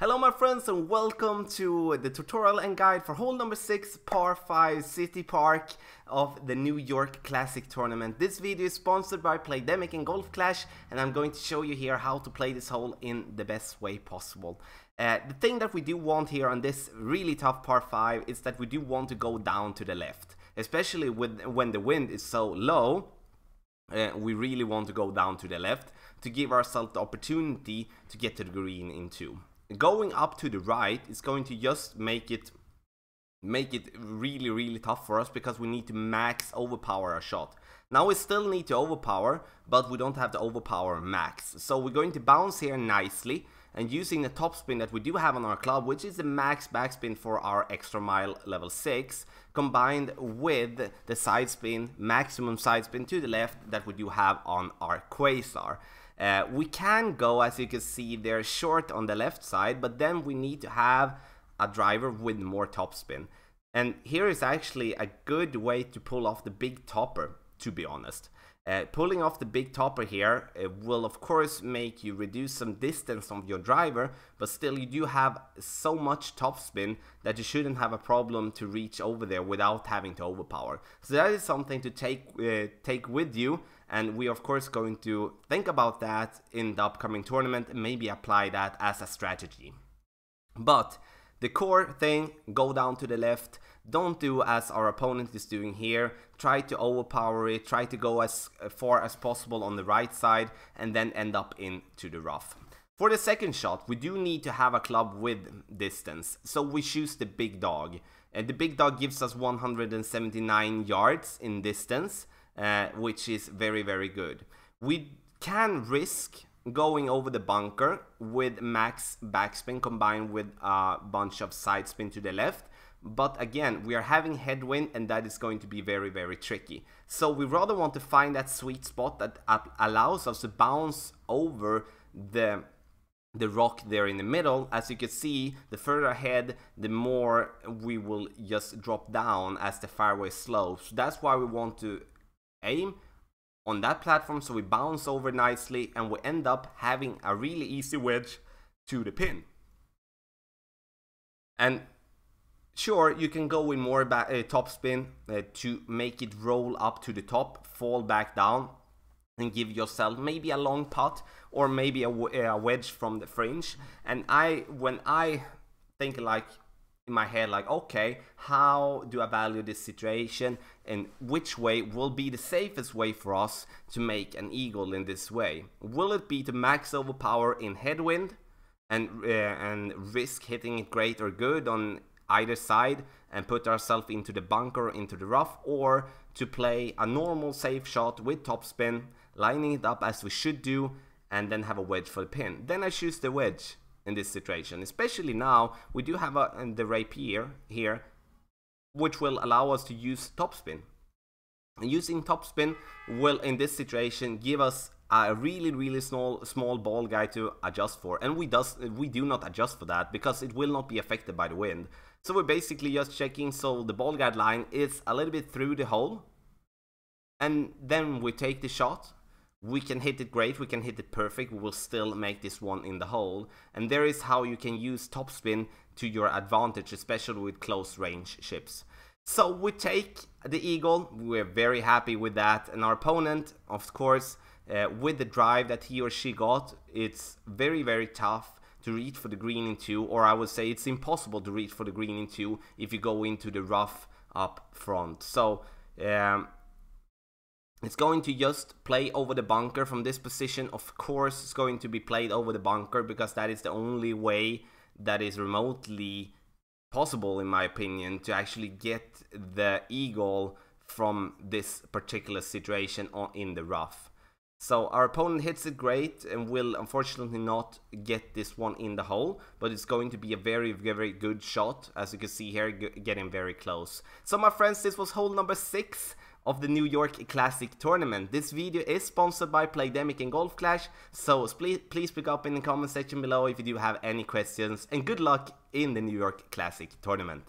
Hello my friends and welcome to the tutorial and guide for hole number 6 par 5 City Park of the New York Classic Tournament. This video is sponsored by Playdemic and Golf Clash, and I'm going to show you here how to play this hole in the best way possible. The thing that we do want here on this really tough par 5 is that we do want to go down to the left, especially when the wind is so low. We really want to go down to the left to give ourselves the opportunity to get to the green in 2. Going up to the right is going to just make it really tough for us, because we need to max overpower our shot. Now we still need to overpower, but we don't have to overpower max. So we're going to bounce here nicely, and using the topspin that we do have on our club, which is the max backspin for our extra mile level 6, combined with the side spin, maximum side spin to the left that we do have on our Quasar. We can go, as you can see, they're short on the left side, but then we need to have a driver with more topspin. And here is actually a good way to pull off the big topper, to be honest. Pulling off the big topper here will of course make you reduce some distance of your driver, but still you do have so much topspin that you shouldn't have a problem to reach over there without having to overpower. So that is something to take with you, and we of course going to think about that in the upcoming tournament and maybe apply that as a strategy. But the core thing, go down to the left. Don't do as our opponent is doing here. Try to overpower it, try to go as far as possible on the right side, and then end up into the rough. For the second shot, we do need to have a club with distance, so we choose the big dog. And the big dog gives us 179 yards in distance, which is very good. We can risk going over the bunker with max backspin combined with a bunch of side spin to the left, but again we are having headwind, and that is going to be very tricky. So we rather want to find that sweet spot that allows us to bounce over the rock there in the middle. As you can see, the further ahead, the more we will just drop down as the fairway slopes. That's why we want to aim on that platform, so we bounce over nicely and we end up having a really easy wedge to the pin. And sure, you can go with more topspin to make it roll up to the top, fall back down, and give yourself maybe a long putt or maybe a wedge from the fringe. And when I think like in my head, like, okay, how do I value this situation and which way will be the safest way for us to make an eagle in this way? Will it be to max overpower in headwind and risk hitting it great or good on either side and put ourselves into the bunker, into the rough, or to play a normal safe shot with topspin, lining it up as we should do, and then have a wedge for the pin? Then I choose the wedge in this situation, especially now we do have the rapier here, which will allow us to use topspin. And using topspin will in this situation give us a really small ball guy to adjust for, and we do not adjust for that because it will not be affected by the wind. So we're basically just checking so the ball guide line is a little bit through the hole, and then we take the shot. We can hit it great, we can hit it perfect, we will still make this one in the hole. And there is how you can use topspin to your advantage, especially with close range chips. So we take the eagle, we're very happy with that, and our opponent, of course, with the drive that he or she got, it's very tough to reach for the green in 2, or I would say it's impossible to reach for the green in 2 if you go into the rough up front. So it's going to just play over the bunker from this position. Of course it's going to be played over the bunker because that is the only way that is remotely possible, in my opinion, to actually get the eagle from this particular situation in the rough. So our opponent hits it great and will unfortunately not get this one in the hole, but it's going to be a very good shot, as you can see here, getting very close. So my friends, this was hole number 6 of the New York Classic Tournament. This video is sponsored by Playdemic and Golf Clash, so please pick up in the comment section below if you do have any questions, and good luck in the New York Classic Tournament.